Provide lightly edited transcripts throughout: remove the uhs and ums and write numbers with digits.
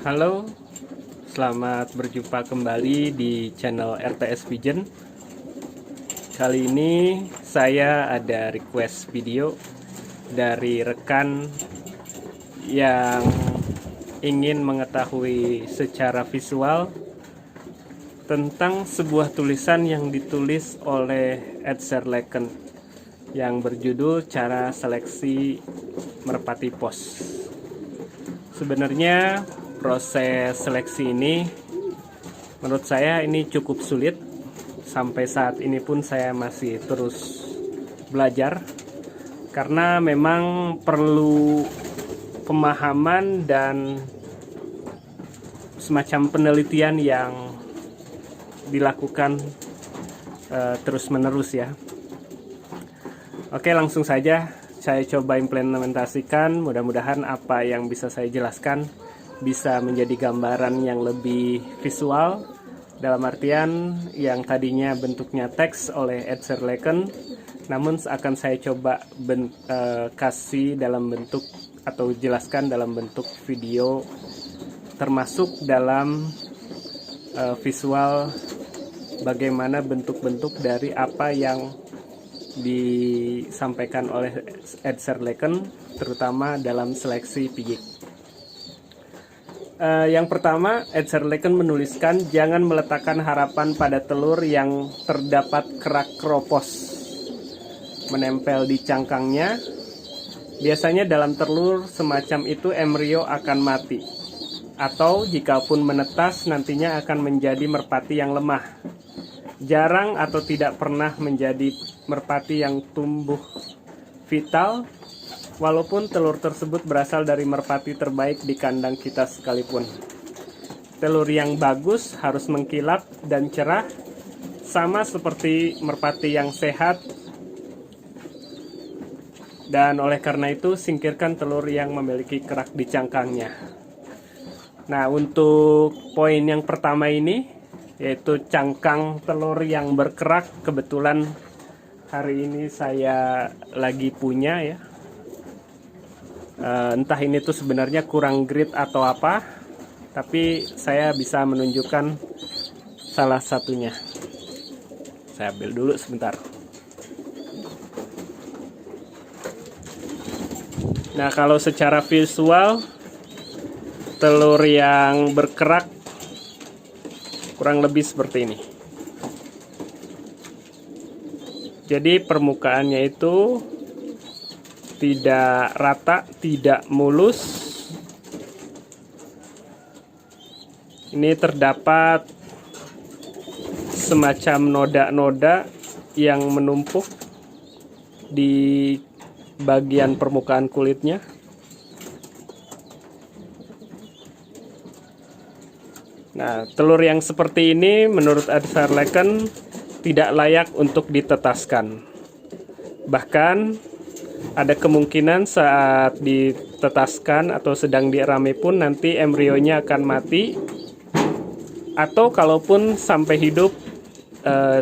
Halo, selamat berjumpa kembali di channel RTS Vision. Kali ini saya ada request video dari rekan yang ingin mengetahui secara visual tentang sebuah tulisan yang ditulis oleh Ed Serleken yang berjudul Cara Seleksi Merpati Pos. Sebenarnya proses seleksi ini menurut saya ini cukup sulit. Sampai saat ini pun saya masih terus belajar karena memang perlu pemahaman dan semacam penelitian yang dilakukan terus menerus ya. Oke, langsung saja saya coba implementasikan. Mudah-mudahan apa yang bisa saya jelaskan bisa menjadi gambaran yang lebih visual, dalam artian yang tadinya bentuknya teks oleh Ed Serleken, namun akan saya coba kasih dalam bentuk atau jelaskan dalam bentuk video, termasuk dalam visual bagaimana bentuk-bentuk dari apa yang disampaikan oleh Ed Serleken, terutama dalam seleksi piyik. Yang pertama, Ed Serleken menuliskan jangan meletakkan harapan pada telur yang terdapat kerak kropos menempel di cangkangnya. Biasanya dalam telur semacam itu embrio akan mati, atau jikapun menetas nantinya akan menjadi merpati yang lemah. Jarang atau tidak pernah menjadi merpati yang tumbuh vital, walaupun telur tersebut berasal dari merpati terbaik di kandang kita sekalipun. Telur yang bagus harus mengkilap dan cerah, sama seperti merpati yang sehat. Dan oleh karena itu, singkirkan telur yang memiliki kerak di cangkangnya. Nah, untuk poin yang pertama ini, yaitu cangkang telur yang berkerak, kebetulan hari ini saya lagi punya ya. Entah ini tuh sebenarnya kurang grit atau apa, tapi saya bisa menunjukkan salah satunya. Saya ambil dulu sebentar. Nah, kalau secara visual telur yang berkerak kurang lebih seperti ini. Jadi permukaannya itu tidak rata, tidak mulus. Ini terdapat semacam noda-noda yang menumpuk di bagian permukaan kulitnya. Nah, telur yang seperti ini menurut Ed Serleken tidak layak untuk ditetaskan. Bahkan ada kemungkinan saat ditetaskan atau sedang dirame pun nanti embrionya akan mati, atau kalaupun sampai hidup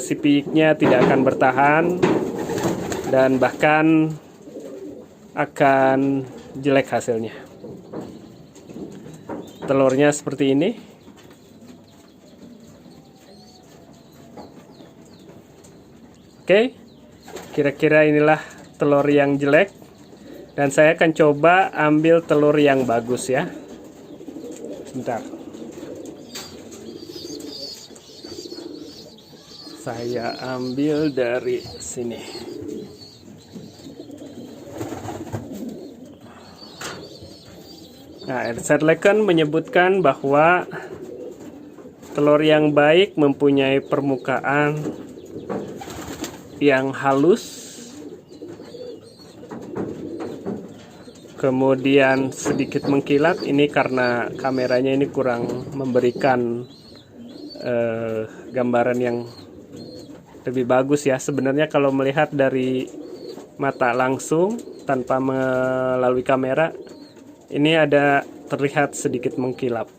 si piyiknya tidak akan bertahan dan bahkan akan jelek hasilnya. Telurnya seperti ini. Oke, kira-kira inilah telur yang jelek, dan saya akan coba ambil telur yang bagus ya. Sebentar, saya ambil dari sini. Nah, Ed Serleken menyebutkan bahwa telur yang baik mempunyai permukaan yang halus, kemudian sedikit mengkilat. Ini karena kameranya ini kurang memberikan gambaran yang lebih bagus ya. Sebenarnya kalau melihat dari mata langsung tanpa melalui kamera, ini ada terlihat sedikit mengkilap.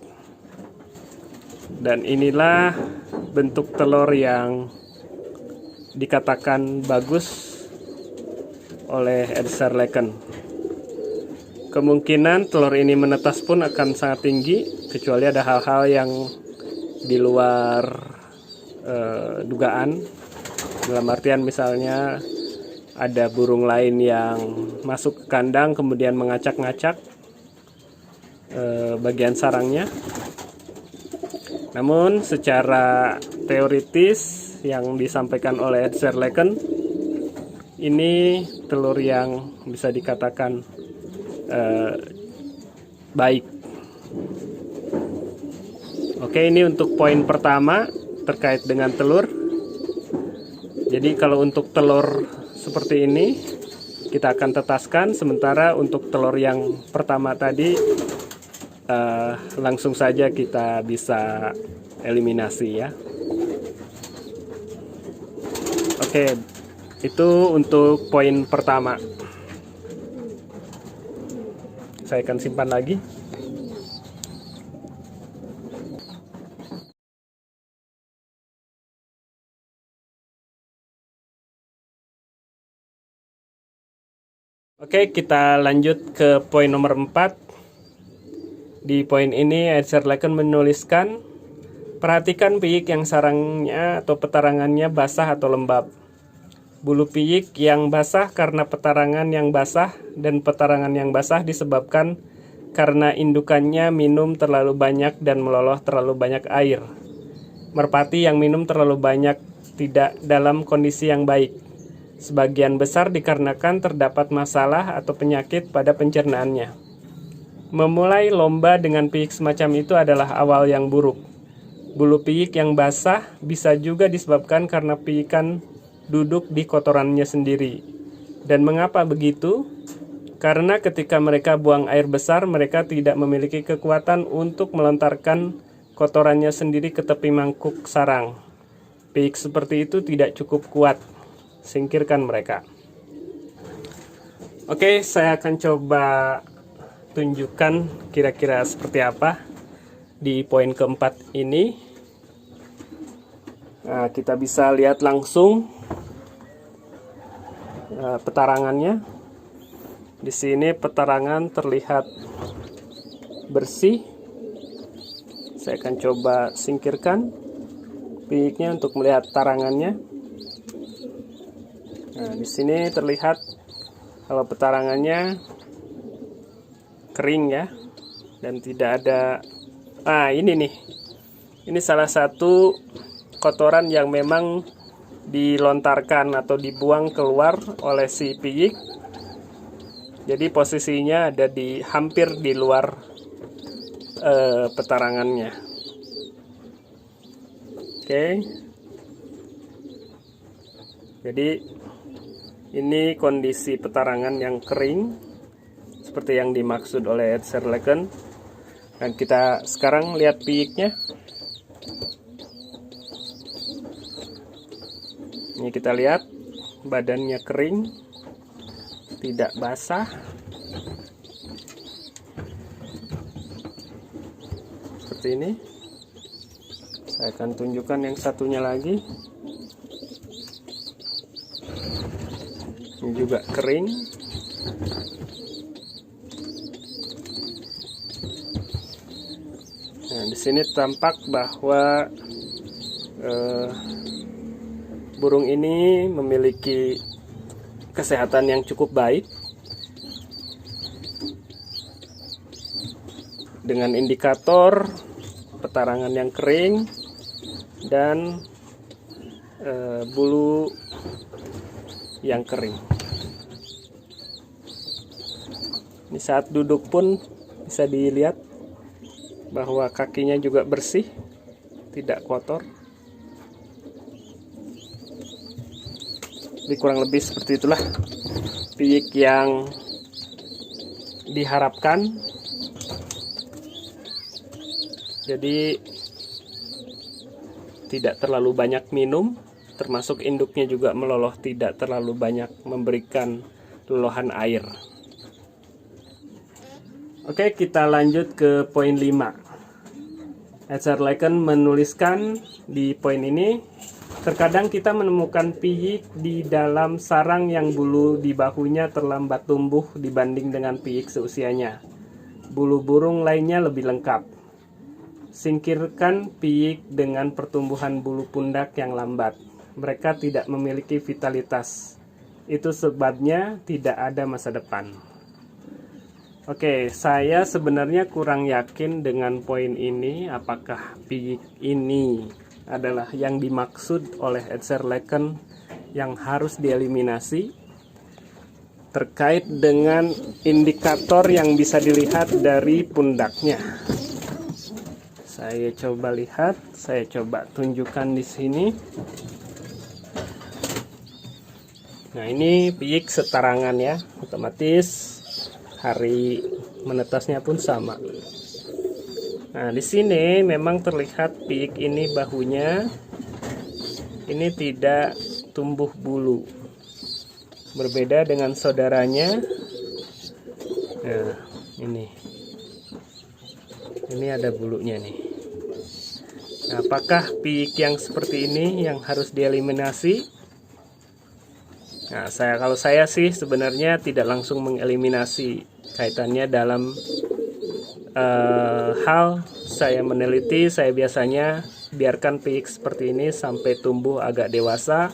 Dan inilah bentuk telur yang dikatakan bagus oleh Ed Serleken. kemungkinan telur ini menetas pun akan sangat tinggi, kecuali ada hal-hal yang di luar dugaan. Dalam artian misalnya ada burung lain yang masuk ke kandang kemudian mengacak-ngacak bagian sarangnya. Namun secara teoritis yang disampaikan oleh Ed Zerleken, ini telur yang bisa dikatakan baik. Oke, ini untuk poin pertama terkait dengan telur. Jadi kalau untuk telur seperti ini kita akan tetaskan, sementara untuk telur yang pertama tadi langsung saja kita bisa eliminasi ya. Oke, itu untuk poin pertama. Saya akan simpan lagi. Oke, kita lanjut ke poin nomor 4. Di poin ini Ed Zerleken menuliskan, perhatikan piyik yang sarangnya atau petarangannya basah atau lembab. Bulu piyik yang basah karena petarangan yang basah, dan petarangan yang basah disebabkan karena indukannya minum terlalu banyak dan meloloh terlalu banyak air. Merpati yang minum terlalu banyak tidak dalam kondisi yang baik. Sebagian besar dikarenakan terdapat masalah atau penyakit pada pencernaannya. Memulai lomba dengan piyik semacam itu adalah awal yang buruk. Bulu piyik yang basah bisa juga disebabkan karena piyikan duduk di kotorannya sendiri. Dan mengapa begitu? Karena ketika mereka buang air besar, mereka tidak memiliki kekuatan untuk melontarkan kotorannya sendiri ke tepi mangkuk sarang. Piyik seperti itu tidak cukup kuat. Singkirkan mereka. Oke, saya akan coba tunjukkan kira-kira seperti apa di poin keempat ini. Nah, kita bisa lihat langsung petarangannya. Di sini petarangan terlihat bersih. Saya akan coba singkirkan piyiknya untuk melihat tarangannya. Nah, di sini terlihat kalau petarangannya kering ya, dan tidak ada. Ini nih, ini salah satu kotoran yang memang dilontarkan atau dibuang keluar oleh si piyik. Jadi posisinya ada di hampir di luar petarangannya. Oke. Jadi ini kondisi petarangan yang kering seperti yang dimaksud oleh Ed Zerleken. Dan kita sekarang lihat piyiknya. Ini kita lihat badannya kering, tidak basah. Seperti ini. Saya akan tunjukkan yang satunya lagi. Ini juga kering. Nah, di sini tampak bahwa burung ini memiliki kesehatan yang cukup baik, dengan indikator petarangan yang kering dan bulu yang kering. Ini saat duduk pun bisa dilihat bahwa kakinya juga bersih, tidak kotor. Jadi kurang lebih seperti itulah piyik yang diharapkan. Jadi tidak terlalu banyak minum, termasuk induknya juga meloloh, tidak terlalu banyak memberikan lolohan air. Oke, kita lanjut ke poin 5. Ed Zerleken menuliskan di poin ini, Terkadang kita menemukan piyik di dalam sarang yang bulu di bahunya terlambat tumbuh dibanding dengan piyik seusianya. Bulu burung lainnya lebih lengkap. Singkirkan piyik dengan pertumbuhan bulu pundak yang lambat. Mereka tidak memiliki vitalitas. Itu sebabnya tidak ada masa depan. Oke, saya sebenarnya kurang yakin dengan poin ini. Apakah piyik ini adalah yang dimaksud oleh Edsarlecken yang harus dieliminasi, terkait dengan indikator yang bisa dilihat dari pundaknya. Saya coba lihat, saya coba tunjukkan di sini. Nah, ini piyik setarangan ya, otomatis hari menetasnya pun sama. Nah, di sini memang terlihat piyik ini bahunya ini tidak tumbuh bulu. Berbeda dengan saudaranya. Nah, ini. Ini ada bulunya nih. Nah, apakah piyik yang seperti ini yang harus dieliminasi? Nah, kalau saya sih sebenarnya tidak langsung mengeliminasi, kaitannya dalam hal saya meneliti. Saya biasanya biarkan piyik seperti ini sampai tumbuh agak dewasa,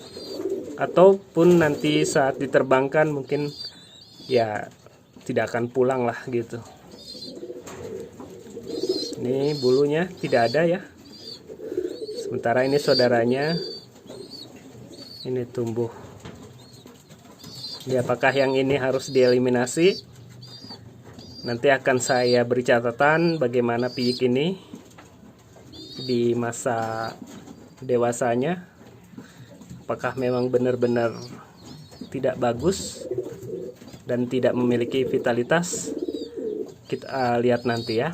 ataupun nanti saat diterbangkan mungkin ya tidak akan pulang lah gitu. Ini bulunya tidak ada ya, sementara ini saudaranya ini tumbuh. Ya, apakah yang ini harus dieliminasi? Nanti akan saya beri catatan bagaimana piyik ini di masa dewasanya. Apakah memang benar-benar tidak bagus dan tidak memiliki vitalitas? Kita lihat nanti ya.